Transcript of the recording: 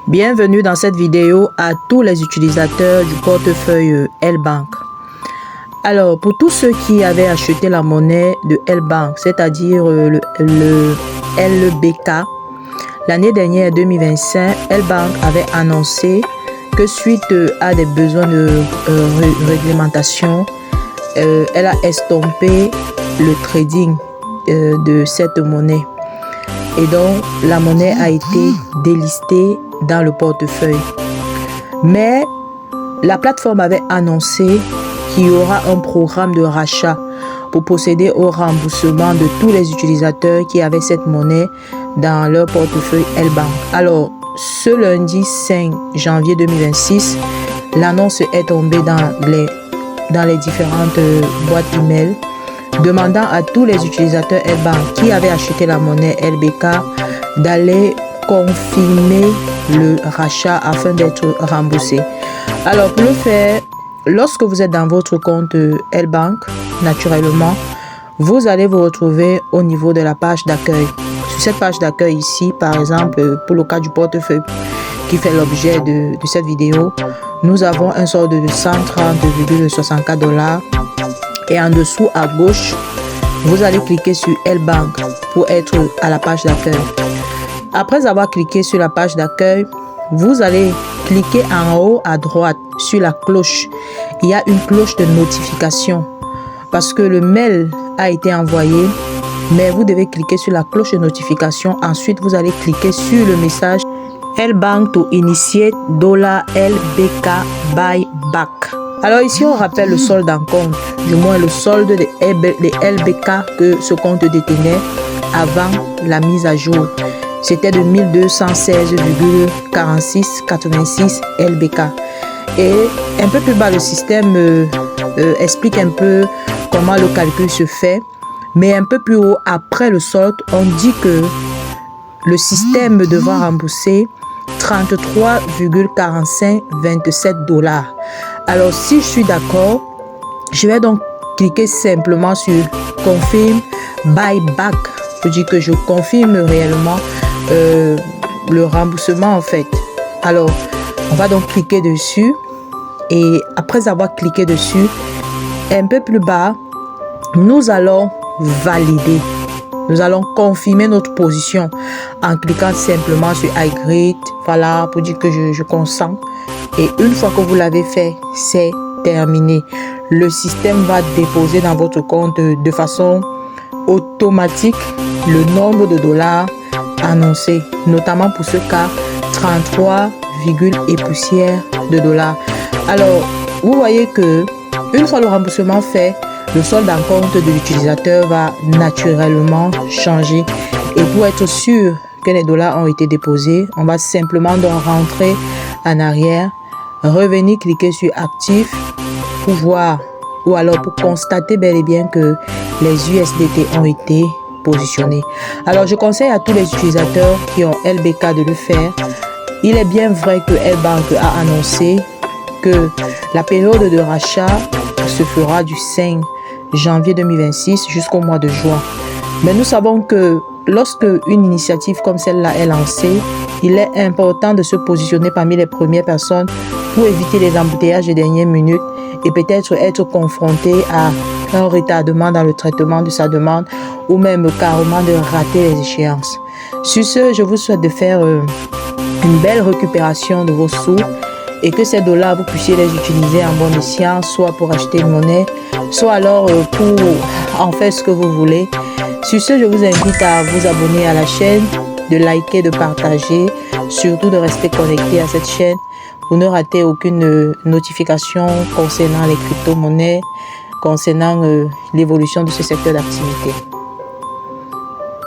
Bienvenue dans cette vidéo à tous les utilisateurs du portefeuille L-Bank. Alors, pour tous ceux qui avaient acheté la monnaie de L-Bank, c'est-à-dire le LBK, l'année dernière 2025, L-Bank avait annoncé que suite à des besoins de réglementation, elle a estompé le trading de cette monnaie. Et donc, la monnaie a été délistée dans le portefeuille. Mais la plateforme avait annoncé qu'il y aura un programme de rachat pour procéder au remboursement de tous les utilisateurs qui avaient cette monnaie dans leur portefeuille L-Bank. Alors, ce lundi 5 janvier 2026, l'annonce est tombée dans les différentes boîtes email, demandant à tous les utilisateurs L-Bank qui avaient acheté la monnaie LBK d'aller confirmer le rachat afin d'être remboursé. Alors pour le faire, lorsque vous êtes dans votre compte L-Bank, naturellement, vous allez vous retrouver au niveau de la page d'accueil. Sur cette page d'accueil ici, par exemple, pour le cas du portefeuille qui fait l'objet de cette vidéo, nous avons un solde de 130,64 $. Et en dessous à gauche, vous allez cliquer sur L-Bank pour être à la page d'accueil. Après avoir cliqué sur la page d'accueil, vous allez cliquer en haut à droite sur la cloche. Il y a une cloche de notification parce que le mail a été envoyé, mais vous devez cliquer sur la cloche de notification. Ensuite, vous allez cliquer sur le message L-Bank to initiate $LBK buyback. Alors ici, on rappelle le solde en compte, du moins le solde des LBK que ce compte détenait avant la mise à jour. C'était de 1216,4686 LBK. Et un peu plus bas, le système explique un peu comment le calcul se fait. Mais un peu plus haut, après le solde, on dit que le système devra rembourser 33,4527 $. Alors, si je suis d'accord, je vais donc cliquer simplement sur Confirm Buyback. Je dis que je confirme réellement le remboursement en fait. Alors, on va donc cliquer dessus. Et après avoir cliqué dessus, un peu plus bas, nous allons valider. Nous allons confirmer notre position en cliquant simplement sur I agree. Voilà, pour dire que je consens. Et une fois que vous l'avez fait, c'est terminé. Le système va déposer dans votre compte de façon automatique le nombre de dollars annoncé, notamment pour ce cas 33, et poussière de dollars. Alors, vous voyez que une fois le remboursement fait, le solde en compte de l'utilisateur va naturellement changer. Et pour être sûr que les dollars ont été déposés, on va simplement donc rentrer en arrière, revenir cliquer sur actif pour voir ou alors pour constater bel et bien que les USDT ont été positionnés. Alors je conseille à tous les utilisateurs qui ont LBK de le faire. Il est bien vrai que L-Bank a annoncé que la période de rachat se fera du 5 janvier 2026 jusqu'au mois de juin. Mais nous savons que lorsque une initiative comme celle-là est lancée, il est important de se positionner parmi les premières personnes pour éviter les embouteillages de dernière minute et peut-être être confronté à un retardement dans le traitement de sa demande ou même carrément de rater les échéances. Sur ce, je vous souhaite de faire une belle récupération de vos sous et que ces dollars, vous puissiez les utiliser en bon escient, soit pour acheter une monnaie, soit alors pour en faire ce que vous voulez. Sur ce, je vous invite à vous abonner à la chaîne, de liker, de partager, surtout de rester connecté à cette chaîne pour ne rater aucune notification concernant les crypto-monnaies, concernant l'évolution de ce secteur d'activité.